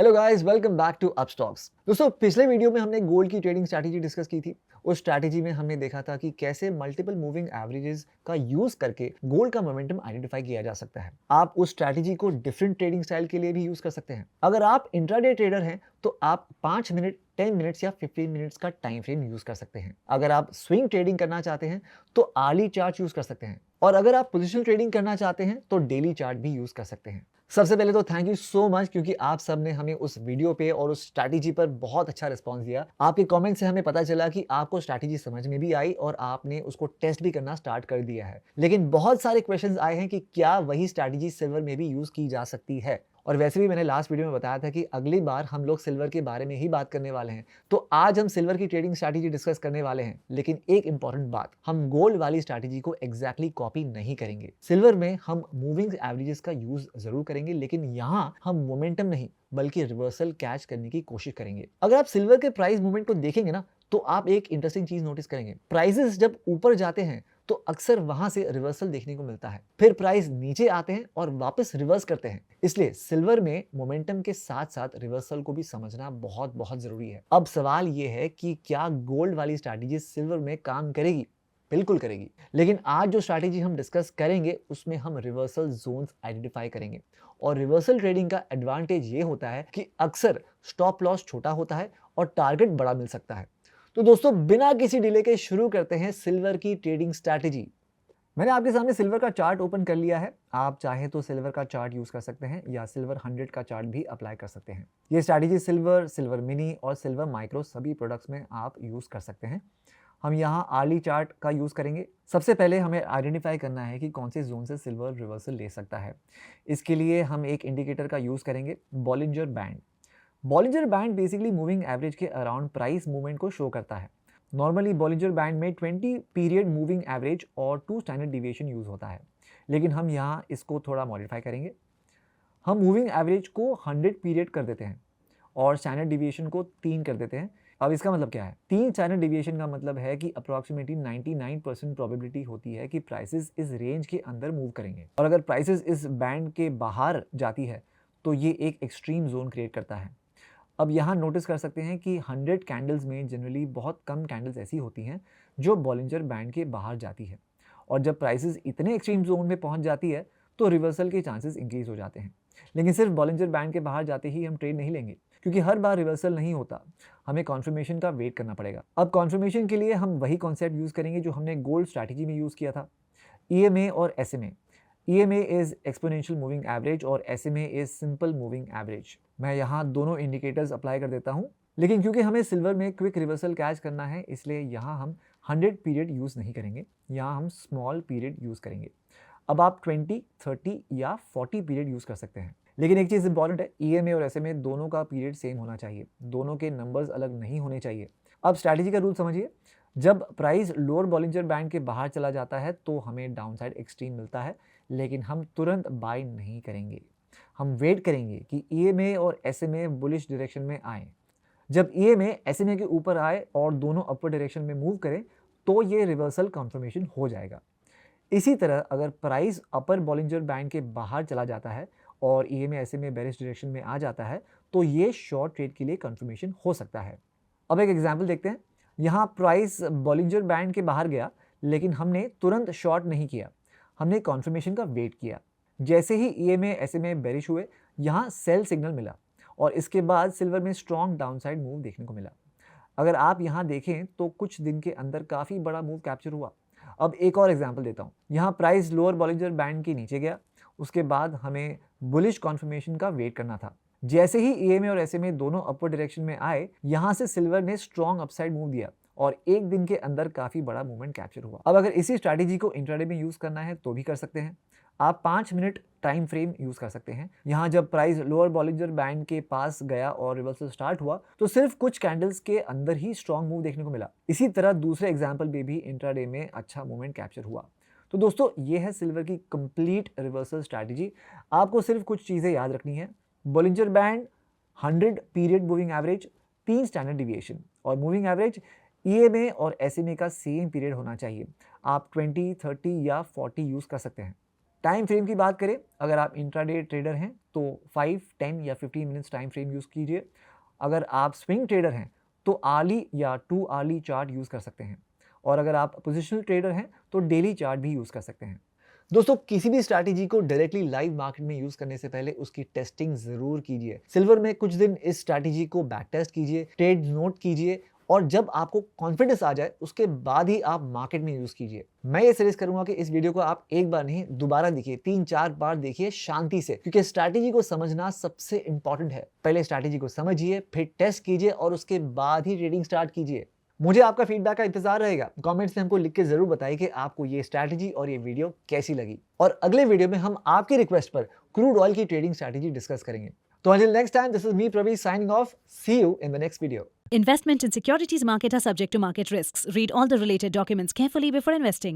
Hello guys, welcome back to Upstox. दोस्तों, पिछले video में हमने गोल्ड की ट्रेडिंग स्ट्रैटेजी डिस्कस की थी। उस स्ट्रैटेजी में हमने देखा था कि कैसे मल्टीपल मूविंग एवरेजेस का यूज करके गोल्ड का मोमेंटम आइडेंटिफाई किया जा सकता है। आप उस स्ट्रैटेजी को डिफरेंट ट्रेडिंग स्टाइल के लिए भी यूज कर सकते हैं। अगर आप इंट्राडे ट्रेडर हैं तो आप 5 मिनट, 10 मिनट्स या 15 मिनट्स का टाइम फ्रेम यूज कर सकते हैं। अगर आप स्विंग ट्रेडिंग करना चाहते हैं तो आर्ली चार्ट यूज कर सकते हैं, और अगर आप पोजिशनल ट्रेडिंग करना चाहते हैं तो डेली चार्ट भी यूज कर सकते हैं। सबसे पहले तो थैंक यू सो मच, क्योंकि आप सब ने हमें उस वीडियो पे और उस स्ट्रैटेजी पर बहुत अच्छा रिस्पांस दिया। आपके कमेंट से हमें पता चला कि आपको स्ट्रैटेजी समझ में भी आई और आपने उसको टेस्ट भी करना स्टार्ट कर दिया है। लेकिन बहुत सारे क्वेश्चंस आए हैं कि क्या वही स्ट्रैटेजी सिल्वर में भी यूज की जा सकती है। और वैसे भी मैंने लास्ट वीडियो में बताया था कि अगली बार हम लोग सिल्वर के बारे में ही बात करने वाले हैं। तो आज हम सिल्वर की ट्रेडिंग स्ट्रैटेजी डिस्कस करने वाले हैं, लेकिन एक इंपॉर्टेंट बात, हम गोल्ड वाली स्ट्रैटेजी को एग्जैक्टली कॉपी नहीं करेंगे। सिल्वर में हम मूविंग एवरेजेस का यूज जरूर करेंगे, लेकिन यहाँ हम मोमेंटम नहीं बल्कि रिवर्सल कैच करने की कोशिश करेंगे। अगर आप सिल्वर के प्राइस मूवमेंट को देखेंगे ना, तो आप एक इंटरेस्टिंग चीज नोटिस करेंगे। प्राइसेस जब ऊपर जाते हैं तो अक्सर वहां से रिवर्सल देखने को मिलता है, फिर प्राइस नीचे आते हैं और वापस रिवर्स करते हैं। इसलिए सिल्वर में मोमेंटम के साथ साथ रिवर्सल को भी समझना बहुत बहुत जरूरी है। अब सवाल यह है कि क्या गोल्ड वाली स्ट्रैटेजी सिल्वर में काम करेगी? बिल्कुल करेगी, लेकिन आज जो स्ट्रैटेजी हम डिस्कस करेंगे उसमें हम रिवर्सल जोन्स आइडेंटिफाई करेंगे। और रिवर्सल ट्रेडिंग का एडवांटेज ये होता है कि अक्सर स्टॉप लॉस छोटा होता है और टारगेट बड़ा मिल सकता है। तो दोस्तों, बिना किसी डिले के शुरू करते हैं सिल्वर की ट्रेडिंग स्ट्रैटेजी। मैंने आपके सामने सिल्वर का चार्ट ओपन कर लिया है। आप चाहे तो सिल्वर का चार्ट यूज कर सकते हैं या सिल्वर 100 का चार्ट भी अप्लाई कर सकते हैं। ये स्ट्रैटेजी सिल्वर, सिल्वर मिनी और सिल्वर माइक्रो सभी प्रोडक्ट्स में आप यूज कर सकते हैं। हम यहाँ आर्ली चार्ट का यूज करेंगे। सबसे पहले हमें आइडेंटिफाई करना है कि कौन से जोन से सिल्वर रिवर्सल ले सकता है। इसके लिए हम एक इंडिकेटर का यूज करेंगे, Bollinger band. Bollinger band basically moving average के अराउंड प्राइस मूवमेंट को शो करता है। नॉर्मली बॉलिंजर बैंड में 20 पीरियड मूविंग एवरेज और 2 स्टैंडर्ड डिविएशन यूज होता है, लेकिन हम यहाँ इसको थोड़ा मॉडिफाई करेंगे। हम मूविंग एवरेज को 100 पीरियड कर देते हैं और स्टैंडर्ड डिविएशन को 3 कर देते हैं। अब इसका मतलब क्या है? 3 स्टैंडर्ड डिविएशन का मतलब है कि अप्रोक्सीमेटली 99% प्रोबेबिलिटी होती है कि प्राइसेस इस रेंज के अंदर मूव करेंगे, और अगर प्राइसेस इस बैंड के बाहर जाती है तो ये एक एक्सट्रीम जोन क्रिएट करता है। अब यहाँ नोटिस कर सकते हैं कि 100 कैंडल्स में जनरली बहुत कम कैंडल्स ऐसी होती हैं जो बॉलिंजर बैंड के बाहर जाती है, और जब प्राइसेस इतने एक्सट्रीम जोन में पहुंच जाती है तो रिवर्सल के चांसेस इंक्रीज हो जाते हैं। लेकिन सिर्फ बॉलिंजर बैंड के बाहर जाते ही हम ट्रेड नहीं लेंगे, क्योंकि हर बार रिवर्सल नहीं होता। हमें कॉन्फर्मेशन का वेट करना पड़ेगा। अब कॉन्फर्मेशन के लिए हम वही कॉन्सेप्ट यूज करेंगे जो हमने गोल्ड स्ट्रैटेजी में यूज किया था, EMA और SMA। EMA is exponential moving average और SMA is simple moving average. मैं यहाँ दोनों इंडिकेटर्स अप्लाई कर देता हूँ, लेकिन क्योंकि हमें सिल्वर में क्विक रिवर्सल कैच करना है इसलिए यहाँ हम 100 पीरियड यूज नहीं करेंगे, यहाँ हम स्मॉल पीरियड यूज करेंगे। अब आप 20, 30 या 40 पीरियड यूज कर सकते हैं, लेकिन एक चीज इंपॉर्टेंट है, EMA और SMA दोनों का पीरियड सेम होना चाहिए, दोनों के नंबर्स अलग नहीं होने चाहिए। अब स्ट्रैटेजी का रूल समझिए। जब प्राइस लोअर बॉलिंजर बैंड के बाहर चला जाता है तो हमें डाउनसाइड एक्सट्रीम मिलता है, लेकिन हम तुरंत बाय नहीं करेंगे। हम वेट करेंगे कि EMA और SMA बुलिश डायरेक्शन में आए। जब EMA SMA के ऊपर आए और दोनों अपर डायरेक्शन में मूव करें तो ये रिवर्सल कंफर्मेशन हो जाएगा। इसी तरह अगर प्राइस अपर बॉलिंजर बैंड के बाहर चला जाता है और EMA SMA बेरिश डायरेक्शन में आ जाता है तो ये शॉर्ट ट्रेड के लिए कंफर्मेशन हो सकता है। अब एक एग्जांपल देखते हैं। यहाँ प्राइस बॉलिंजर बैंड के बाहर गया, लेकिन हमने तुरंत शॉर्ट नहीं किया, हमने कॉन्फर्मेशन का वेट किया। जैसे ही EMA SMA बेरिश हुए, यहाँ सेल सिग्नल मिला और इसके बाद सिल्वर में स्ट्रॉन्ग डाउनसाइड मूव देखने को मिला। अगर आप यहाँ देखें तो कुछ दिन के अंदर काफ़ी बड़ा मूव कैप्चर हुआ। अब एक और एग्जांपल देता हूँ। यहाँ प्राइस लोअर बॉलिंजर बैंड के नीचे गया, उसके बाद हमें बुलिश कॉन्फर्मेशन का वेट करना था। जैसे ही EMA और SMA दोनों अपर डायरेक्शन में आए, यहाँ से सिल्वर ने स्ट्रॉन्ग अपसाइड मूव दिया और एक दिन के अंदर काफी बड़ा मूवमेंट कैप्चर हुआ। अब अगर इसी स्ट्रैटेजी को इंट्राडे में यूज करना है तो भी कर सकते हैं। आप 5 मिनट टाइम फ्रेम यूज कर सकते हैं। यहाँ जब प्राइस लोअर बॉलिंजर बैंड के पास गया और रिवर्सल स्टार्ट हुआ तो सिर्फ कुछ कैंडल्स के अंदर ही स्ट्रॉन्ग मूव देखने को मिला। इसी तरह दूसरे एग्जाम्पल में भी इंट्राडे में अच्छा मूवमेंट कैप्चर हुआ। तो दोस्तों, ये है सिल्वर की कंप्लीट रिवर्सल स्ट्रैटेजी। आपको सिर्फ कुछ चीजें याद रखनी है। Bollinger band, 100 period moving average, 3 standard deviation, और मूविंग एवरेज EMA और SMA का सेम पीरियड होना चाहिए। आप 20, 30 या 40 यूज कर सकते हैं। टाइम फ्रेम की बात करें, अगर आप इंट्राडे ट्रेडर हैं तो 5, 10 या 15 मिनट्स टाइम फ्रेम यूज़ कीजिए। अगर आप स्विंग ट्रेडर हैं तो आर्ली या 2 आर्ली चार्ट यूज़ कर सकते हैं, और अगर आप पोजिशनल ट्रेडर हैं तो डेली चार्ट भी यूज़ कर सकते हैं। दोस्तों, किसी भी स्ट्रैटेजी को डायरेक्टली लाइव मार्केट में यूज करने से पहले उसकी टेस्टिंग जरूर कीजिए। सिल्वर में कुछ दिन इस स्ट्रैटेजी को बैक टेस्ट कीजिए, ट्रेड नोट कीजिए, और जब आपको कॉन्फिडेंस आ जाए उसके बाद ही आप मार्केट में यूज कीजिए। मैं ये सजेस्ट करूंगा कि इस वीडियो को आप एक बार नहीं, दोबारा देखिए, 3-4 बार देखिए शांति से, क्योंकि स्ट्रैटेजी को समझना सबसे इंपॉर्टेंट है। पहले स्ट्रैटेजी को समझिए, फिर टेस्ट कीजिए और उसके बाद ही ट्रेडिंग स्टार्ट कीजिए। मुझे आपका फीडबैक का इंतजार रहेगा। कमेंट्स में हमको लिख के जरूर बताइए कि आपको ये स्ट्रैटेजी और ये वीडियो कैसी लगी, और अगले वीडियो में हम आपकी रिक्वेस्ट पर क्रूड ऑयल की ट्रेडिंग स्ट्रैटेजी डिस्कस करेंगे। तो until next time, this is me Pravi signing off. See you in the next video. Investment in securities market are subject to market risks. Read all the related documents carefully before investing.